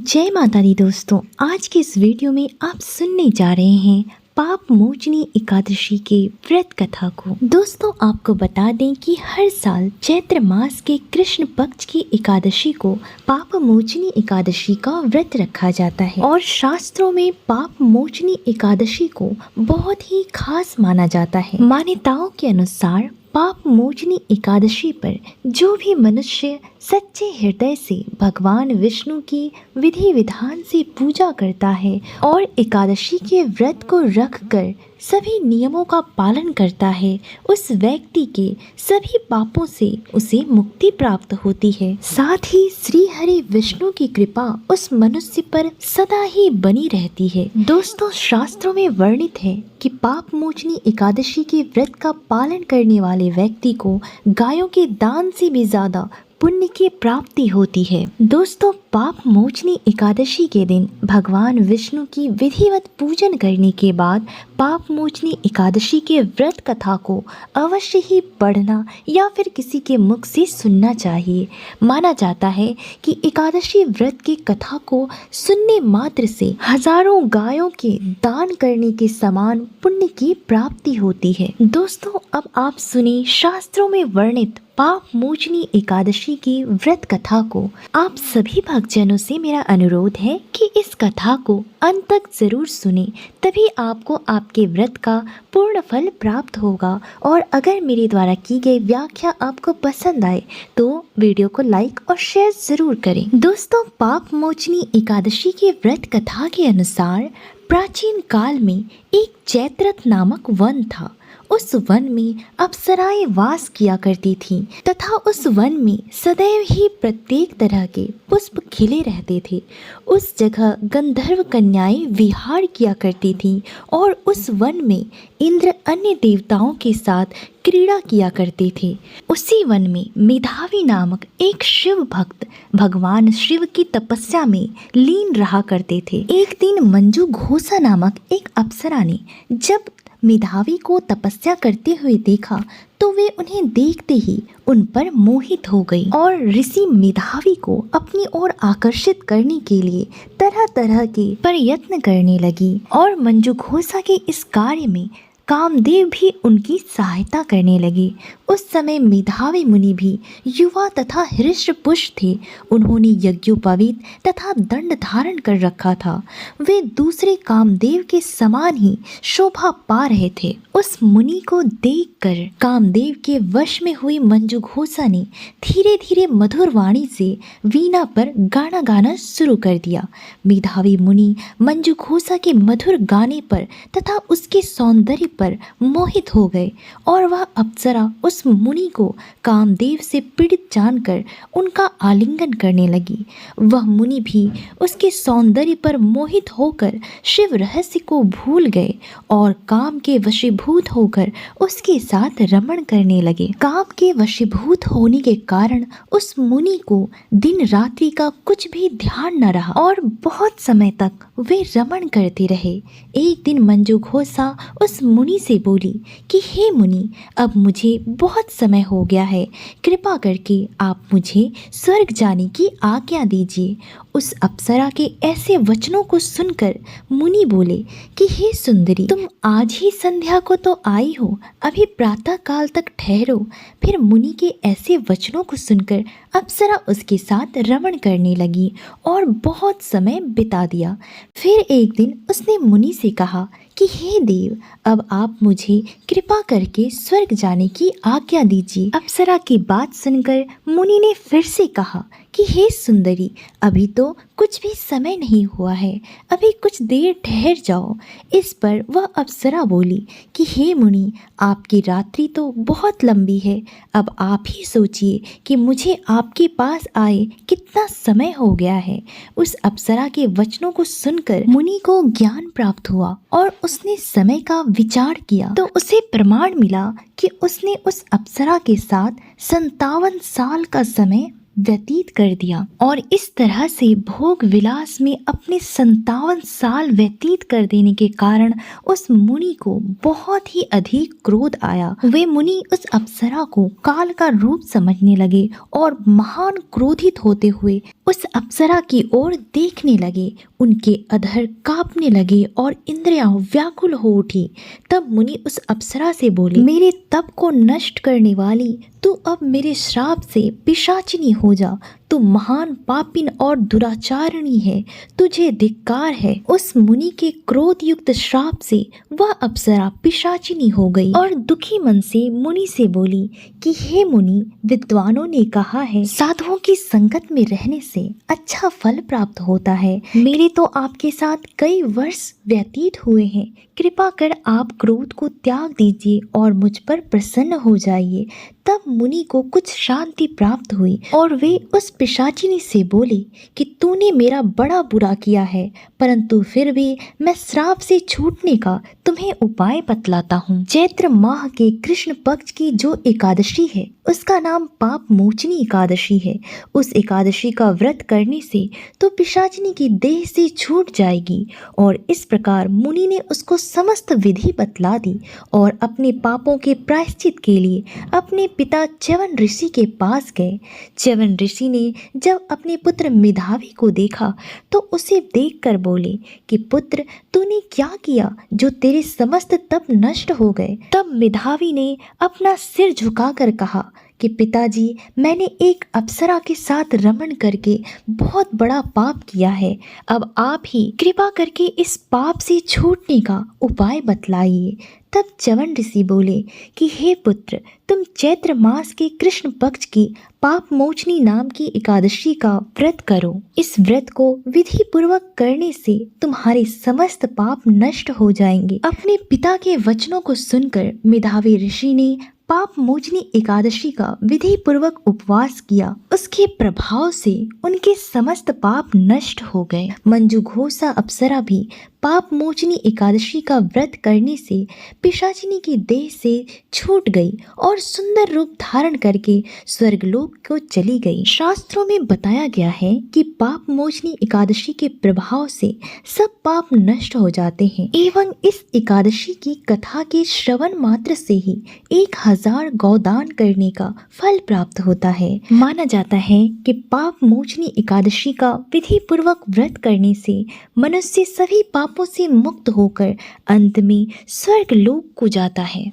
जय माता दी दोस्तों, आज के इस वीडियो में आप सुनने जा रहे हैं पाप मोचनी एकादशी के व्रत कथा को। दोस्तों, आपको बता दें कि हर साल चैत्र मास के कृष्ण पक्ष की एकादशी को पाप मोचनी एकादशी का व्रत रखा जाता है और शास्त्रों में पाप मोचनी एकादशी को बहुत ही खास माना जाता है। मान्यताओं के अनुसार पाप मोचनी एकादशी पर जो भी मनुष्य सच्चे हृदय से भगवान विष्णु की विधि विधान से पूजा करता है और एकादशी के व्रत को रखकर सभी नियमों का पालन करता है, उस व्यक्ति के सभी पापों से उसे मुक्ति प्राप्त होती है। साथ ही श्री हरि विष्णु की कृपा उस मनुष्य पर सदा ही बनी रहती है। दोस्तों, शास्त्रों में वर्णित है कि पाप मोचनी एकादशी के व्रत का पालन करने वाले व्यक्ति को गायों के दान से भी ज्यादा पुण्य की प्राप्ति होती है। दोस्तों, पाप मोचनी एकादशी के दिन भगवान विष्णु की विधिवत पूजन करने के बाद पाप मोचनी एकादशी के व्रत कथा को अवश्य ही पढ़ना या फिर किसी के मुख से सुनना चाहिए। माना जाता है कि एकादशी व्रत की कथा को सुनने मात्र से हजारों गायों के दान करने के समान पुण्य की प्राप्ति होती है। दोस्तों, अब आप सुने शास्त्रों में वर्णित पाप मोचनी एकादशी की व्रत कथा को। आप सभी भक्तजनों से मेरा अनुरोध है कि इस कथा को अंत तक जरूर सुने, तभी आपको आपके व्रत का पूर्ण फल प्राप्त होगा। और अगर मेरे द्वारा की गई व्याख्या आपको पसंद आए तो वीडियो को लाइक और शेयर जरूर करें। दोस्तों, पाप मोचनी एकादशी की व्रत कथा के अनुसार प्राचीन काल में एक चैत्रथ नामक वन था। उस वन में अप्सराएं वास किया करती थीं तथा उस वन में सदैव ही प्रत्येक तरह के पुष्प खिले रहते थे। उस जगह गंधर्व कन्याएं विहार किया करती थीं और उस वन में इंद्र अन्य देवताओं के साथ क्रीड़ा किया करते थे। उसी वन में मेधावी नामक एक शिव भक्त भगवान शिव की तपस्या में लीन रहा करते थे। एक दिन मंजू घोषा नामक एक अप्सरा ने जब मेधावी को तपस्या करते हुए देखा तो वे उन्हें देखते ही उन पर मोहित हो गई और ऋषि मेधावी को अपनी ओर आकर्षित करने के लिए तरह तरह के प्रयत्न करने लगी और मंजू घोषा के इस कार्य में कामदेव भी उनकी सहायता करने लगे। उस समय मेधावी मुनि भी युवा तथा हृष्टपुष्ट थे। उन्होंने यज्ञोपवीत तथा दंड धारण कर रखा था। वे दूसरे कामदेव के समान ही शोभा पा रहे थे। उस मुनि को देखकर कामदेव के वश में हुई मंजू घोषा ने धीरे धीरे मधुर वाणी से वीणा पर गाना गाना शुरू कर दिया। मेधावी मुनि मंजू घोषा के मधुर गाने पर तथा उसके सौंदर्य पर मोहित हो गए और वह अप्सरा उस मुनि को कामदेव से पीड़ित जानकर उनका आलिंगन करने लगी। वह मुनि भी उसके सौंदर्य पर मोहित होकर शिव रहस्य को भूल गए और काम के वशीभूत होकर उसके साथ रमण करने लगे। काम के वशीभूत होने के कारण उस मुनि को दिन रात्रि का कुछ भी ध्यान न रहा और बहुत समय तक वे रमण करते रहे। एक दिन मंजू घोषा उस मुनि से बोली कि हे मुनि, अब मुझे बहुत समय हो गया है, कृपा करके आप मुझे स्वर्ग जाने की आज्ञा दीजिए। उस अप्सरा के ऐसे वचनों को सुनकर मुनि बोले कि हे सुंदरी, तुम आज ही संध्या को तो आई हो, अभी प्रातः काल तक ठहरो। फिर मुनि के ऐसे वचनों को सुनकर अप्सरा उसके साथ रमण करने लगी और बहुत समय बिता दिया। फिर एक दिन उसने मुनि से कहा कि हे देव, अब आप मुझे कृपा करके स्वर्ग जाने की आज्ञा दीजिए। अप्सरा की बात सुनकर मुनि ने फिर से कहा कि हे सुंदरी, अभी तो कुछ भी समय नहीं हुआ है, अभी कुछ देर ठहर जाओ। इस पर वह अप्सरा बोली कि हे मुनि, आपकी रात्रि तो बहुत लंबी है, अब आप ही सोचिए कि मुझे आपके पास आए कितना समय हो गया है। उस अप्सरा के वचनों को सुनकर मुनि को ज्ञान प्राप्त हुआ और उसने समय का विचार किया तो उसे प्रमाण मिला कि उसने उस अप्सरा के साथ 57 साल का समय व्यतीत कर दिया और इस तरह से भोग विलास में अपने 57 साल व्यतीत कर देने के कारण उस मुनि को बहुत ही अधिक क्रोध आया। वे मुनि उस अप्सरा को काल का रूप समझने लगे और महान क्रोधित होते हुए उस अप्सरा की ओर देखने लगे। उनके अधर कांपने लगे और इंद्रियां व्याकुल हो उठी। तब मुनि उस अप्सरा से बोले, मेरे तप को नष्ट करने वाली, तू अब मेरे श्राप से पिशाचिनी हो जा। तू महान पापिन और दुराचारिणी है, तुझे धिक्कार है। उस मुनि के क्रोध युक्त श्राप से वह अप्सरा पिशाचिनी हो गई और दुखी मन से मुनि से बोली कि हे मुनि, विद्वानों ने कहा है साधुओं की संगत में रहने से अच्छा फल प्राप्त होता है। मेरे तो आपके साथ कई वर्ष व्यतीत हुए हैं। कृपा कर आप क्रोध को त्याग दीजिए और मुझ पर प्रसन्न हो जाइए। तब मुनि को कुछ शांति प्राप्त हुई और वे उस पिशाचिनी से बोले कि तूने मेरा बड़ा बुरा किया है, परंतु फिर भी मैं श्राप से छूटने का तुम्हें उपाय बतलाता हूँ। चैत्र माह के कृष्ण पक्ष की जो एकादशी है उसका नाम पाप मोचनी एकादशी है। उस एकादशी का व्रत करने से तो पिशाचिनी की देह से छूट जाएगी। और इस प्रकार मुनि ने उसको समस्त विधि बतला दी और अपने पापों के प्रायश्चित के लिए अपने पिता च्यवन ऋषि के पास गए। च्यवन ऋषि ने जब अपने पुत्र मेधावी को देखा तो उसे देखकर बोले कि पुत्र, तूने क्या किया जो तेरे समस्त तप नष्ट हो गए। तब मेधावी ने अपना सिर झुकाकर कहा कि पिताजी, मैंने एक अप्सरा के साथ रमण करके बहुत बड़ा पाप किया है। अब आप ही कृपा करके इस पाप से छूटने का उपाय बतलाइए। तब च्यवन ऋषि बोले कि हे पुत्र, तुम चैत्र मास के कृष्ण पक्ष की पाप मोचनी नाम की एकादशी का व्रत करो। इस व्रत को विधि पूर्वक करने से तुम्हारे समस्त पाप नष्ट हो जाएंगे। अपने पिता के वचनों को सुनकर मेधावी ऋषि ने पाप मोचनी एकादशी का विधि पूर्वक उपवास किया। उसके प्रभाव से उनके समस्त पाप नष्ट हो गए। मंजुघोषा अप्सरा भी पाप मोचनी एकादशी का व्रत करने से पिशाचिनी की देह से छूट गई और सुंदर रूप धारण करके स्वर्गलोक को चली गई। शास्त्रों में बताया गया है कि पाप मोचनी एकादशी के प्रभाव से सब पाप नष्ट हो जाते हैं एवं इस एकादशी की कथा के श्रवण मात्र से ही 1000 गौदान करने का फल प्राप्त होता है। माना जाता है कि पाप मोचनी एकादशी का विधि पूर्वक व्रत करने से मनुष्य सभी पापों से मुक्त होकर अंत में स्वर्ग लोक को जाता है।